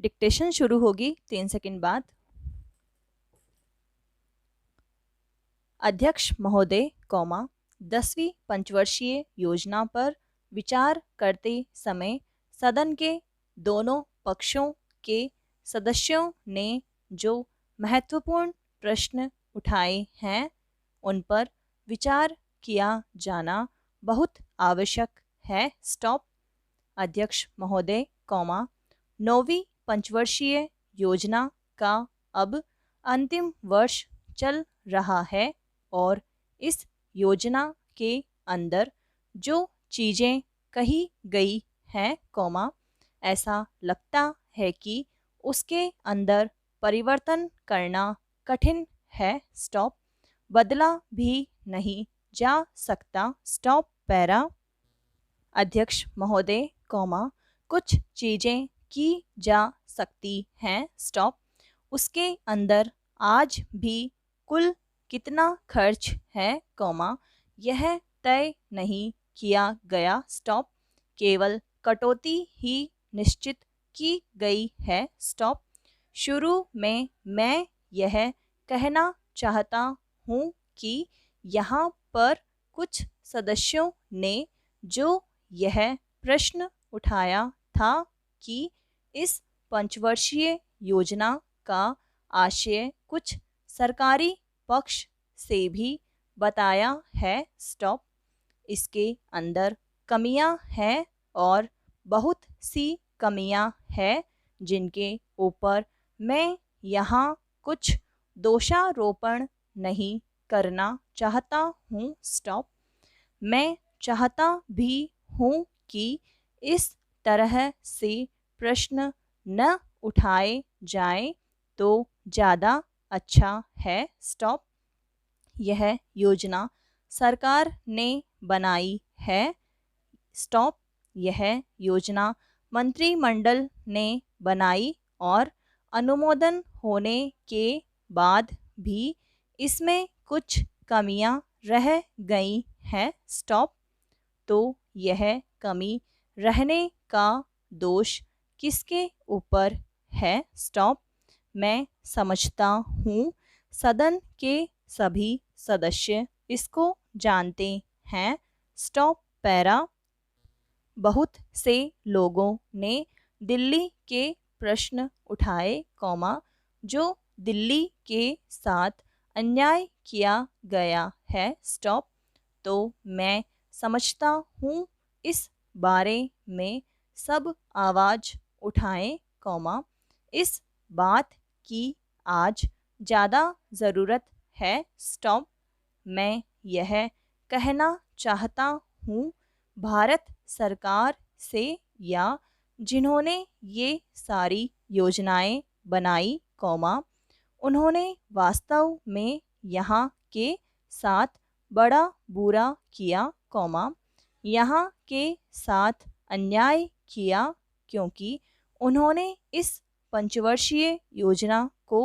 Dictation शुरू होगी 3 second बाद। अध्यक्ष महोदय, 10वीं पंचवर्षीय योजना पर विचार करते समय सदन के दोनों पक्षों के सदस्यों ने जो महत्वपूर्ण प्रश्न उठाए हैं उन पर विचार किया जाना बहुत आवश्यक है। स्टॉप। अध्यक्ष महोदय, 9वीं पंचवर्षीय योजना का अब अंतिम वर्ष चल रहा है और इस योजना के अंदर जो चीज़ें कही गई हैं, ऐसा लगता है कि उसके अंदर परिवर्तन करना कठिन है। स्टॉप। बदला भी नहीं जा सकता। Stop para. अध्यक्ष महोदय, कुछ चीज़ें की जा सकती हैं। स्टॉप। उसके अंदर आज भी कुल कितना खर्च है, यह तय नहीं किया गया। स्टॉप। केवल कटौती ही निश्चित की गई है। स्टॉप। शुरू में मैं यह कहना चाहता हूँ कि यहाँ पर कुछ सदस्यों ने जो यह प्रश्न उठाया था कि इस पंचवर्षीय योजना का आशय कुछ सरकारी पक्ष से भी बताया है। स्टॉप। इसके अंदर कमियां हैं और बहुत सी कमियां हैं जिनके ऊपर मैं यहाँ कुछ दोषारोपण नहीं करना चाहता हूँ। स्टॉप। मैं चाहता भी हूँ कि इस तरह से प्रश्न न उठाए जाएं तो ज़्यादा अच्छा है। स्टॉप। यह योजना सरकार ने बनाई है। स्टॉप। यह योजना मंत्रिमंडल ने बनाई और अनुमोदन होने के बाद भी इसमें कुछ कमियां रह गई हैं। स्टॉप। तो यह कमी रहने का दोष किसके ऊपर है? स्टॉप। मैं समझता हूँ सदन के सभी सदस्य इसको जानते हैं। Stop para. बहुत से लोगों ने दिल्ली के प्रश्न उठाए, जो दिल्ली के साथ अन्याय किया गया है। स्टॉप। तो मैं समझता हूँ इस बारे में सब आवाज़ उठाएं, इस बात की आज ज़्यादा ज़रूरत है। स्टॉप। मैं यह कहना चाहता हूँ भारत सरकार से या जिन्होंने ये सारी योजनाएं बनाई, उन्होंने वास्तव में यहाँ के साथ बड़ा बुरा किया, यहाँ के साथ अन्याय किया क्योंकि उन्होंने इस पंचवर्षीय योजना को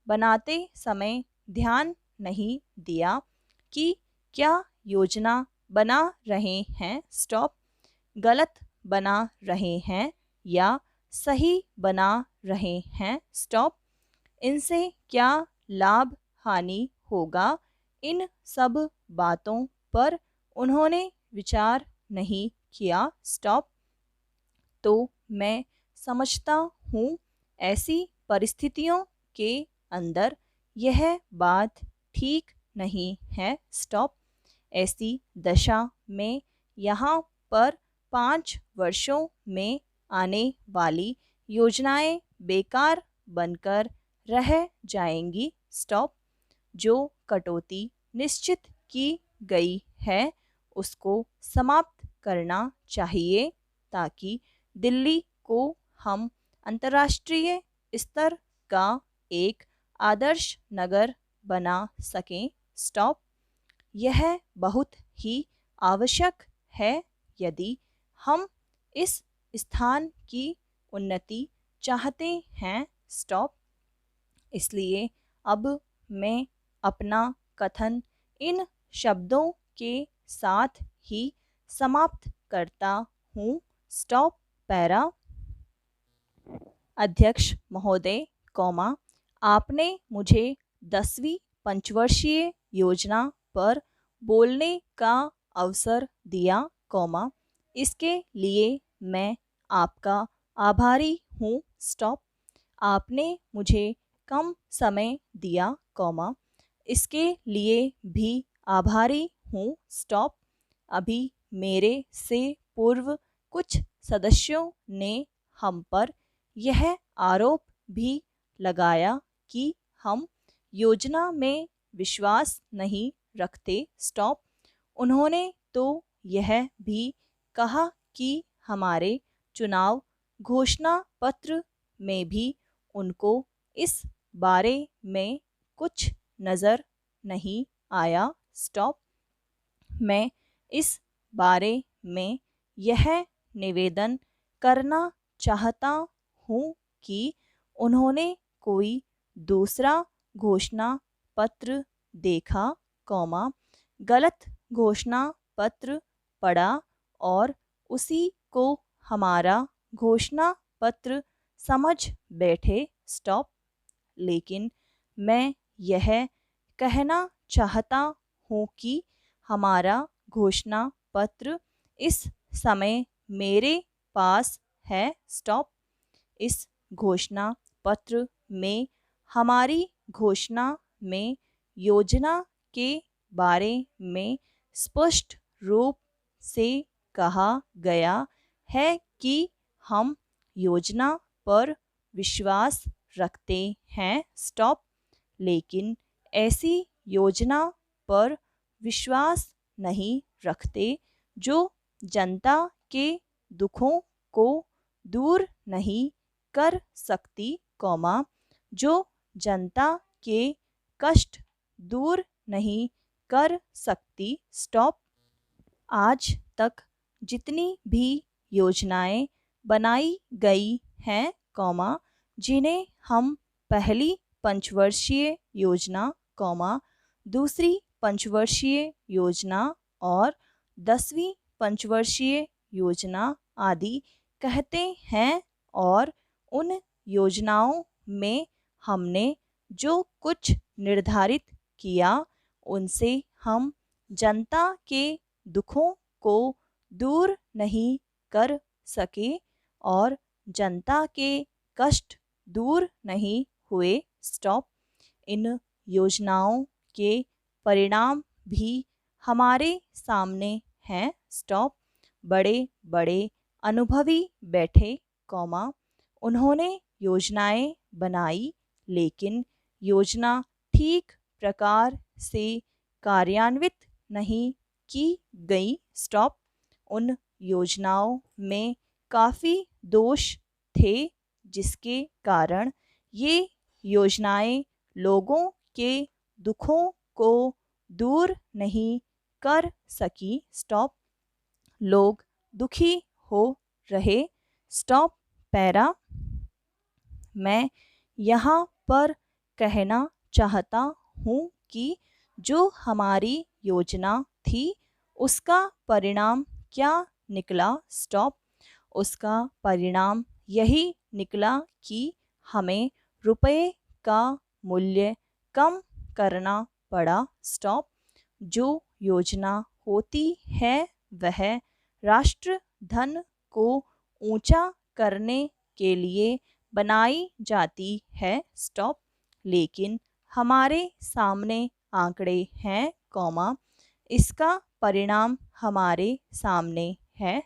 बनाते समय ध्यान नहीं दिया कि क्या योजना बना रहे हैं। स्टॉप। गलत बना रहे हैं या सही बना रहे हैं। स्टॉप। इनसे क्या लाभ हानि होगा, इन सब बातों पर उन्होंने विचार नहीं किया। स्टॉप। तो मैं समझता हूँ ऐसी परिस्थितियों के अंदर यह बात ठीक नहीं है। स्टॉप। ऐसी दशा में यहाँ पर 5 वर्षों में आने वाली योजनाएं बेकार बनकर रह जाएंगी। स्टॉप। जो कटौती निश्चित की गई है उसको समाप्त करना चाहिए ताकि दिल्ली को हम अंतर्राष्ट्रीय स्तर का एक आदर्श नगर बना सकें। स्टॉप। यह बहुत ही आवश्यक है यदि हम इस स्थान की उन्नति चाहते हैं। स्टॉप। इसलिए अब मैं अपना कथन इन शब्दों के साथ ही समाप्त करता हूँ। Stop para. अध्यक्ष महोदय, आपने मुझे 10वीं पंचवर्षीय योजना पर बोलने का अवसर दिया, इसके लिए मैं आपका आभारी हूँ। आपने मुझे कम समय दिया, इसके लिए भी आभारी हूँ। अभी मेरे से पूर्व कुछ सदस्यों ने हम पर यह आरोप भी लगाया कि हम योजना में विश्वास नहीं रखते। उन्होंने तो यह भी कहा कि हमारे चुनाव घोषणा पत्र में भी उनको इस बारे में कुछ नज़र नहीं आया। मैं इस बारे में यह निवेदन करना चाहता हूँ कि उन्होंने कोई दूसरा घोषणा पत्र देखा, गलत घोषणा पत्र पढ़ा और उसी को हमारा घोषणा पत्र समझ बैठे। लेकिन मैं यह कहना चाहता हूँ कि हमारा घोषणा पत्र इस समय मेरे पास है। इस घोषणा पत्र में हमारी घोषणा में योजना के बारे में स्पष्ट रूप से कहा गया है कि हम योजना पर विश्वास रखते हैं। लेकिन ऐसी योजना पर विश्वास नहीं रखते जो जनता के दुखों को दूर नहीं कर सकती, जो जनता के कष्ट दूर नहीं कर सकती। आज तक जितनी भी योजनाएं बनाई गई हैं, जिन्हें हम पहली पंचवर्षीय योजना, दूसरी पंचवर्षीय योजना और 10वीं पंचवर्षीय योजना आदि कहते हैं, और उन योजनाओं में हमने जो कुछ निर्धारित किया उनसे हम जनता के दुखों को दूर नहीं कर सके और जनता के कष्ट दूर नहीं हुए। इन योजनाओं के परिणाम भी हमारे सामने हैं। बड़े बड़े अनुभवी बैठे, उन्होंने योजनाएं बनाई लेकिन योजना ठीक प्रकार से कार्यान्वित नहीं की गई। उन योजनाओं में काफ़ी दोष थे जिसके कारण ये योजनाएं लोगों के दुखों को दूर नहीं कर सकी। लोग दुखी हो रहे। पैरा मैं यहाँ पर कहना चाहता हूँ कि जो हमारी योजना थी उसका परिणाम क्या निकला। उसका परिणाम यही निकला कि हमें रुपए का मूल्य कम करना पड़ा। जो योजना होती है वह राष्ट्र धन को ऊंचा करने के लिए बनाई जाती है। लेकिन हमारे सामने आंकड़े हैं, इसका परिणाम हमारे सामने है।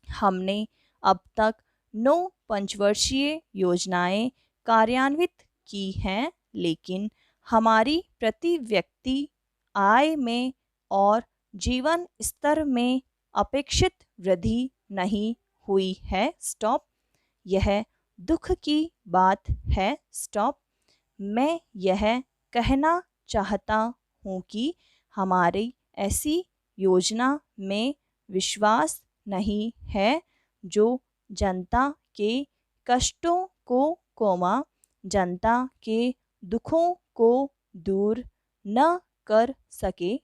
हमने अब तक 9 पंचवर्षीय योजनाएं कार्यान्वित की हैं, लेकिन हमारी प्रति व्यक्ति आय में और जीवन स्तर में अपेक्षित वृद्धि नहीं हुई है। यह दुख की बात है। मैं यह कहना चाहता हूँ कि हमारी ऐसी योजना में विश्वास नहीं है जो जनता के कष्टों को, जनता के दुखों को दूर न कर सके।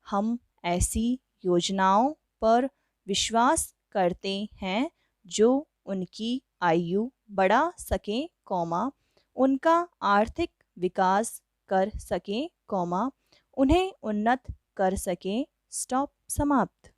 हम ऐसी योजनाओं पर विश्वास करते हैं जो उनकी आयु बढ़ा सकें, कौमा, उनका आर्थिक विकास कर सकें, कौमा, उन्हें उन्नत कर सकें। स्टॉप, समाप्त।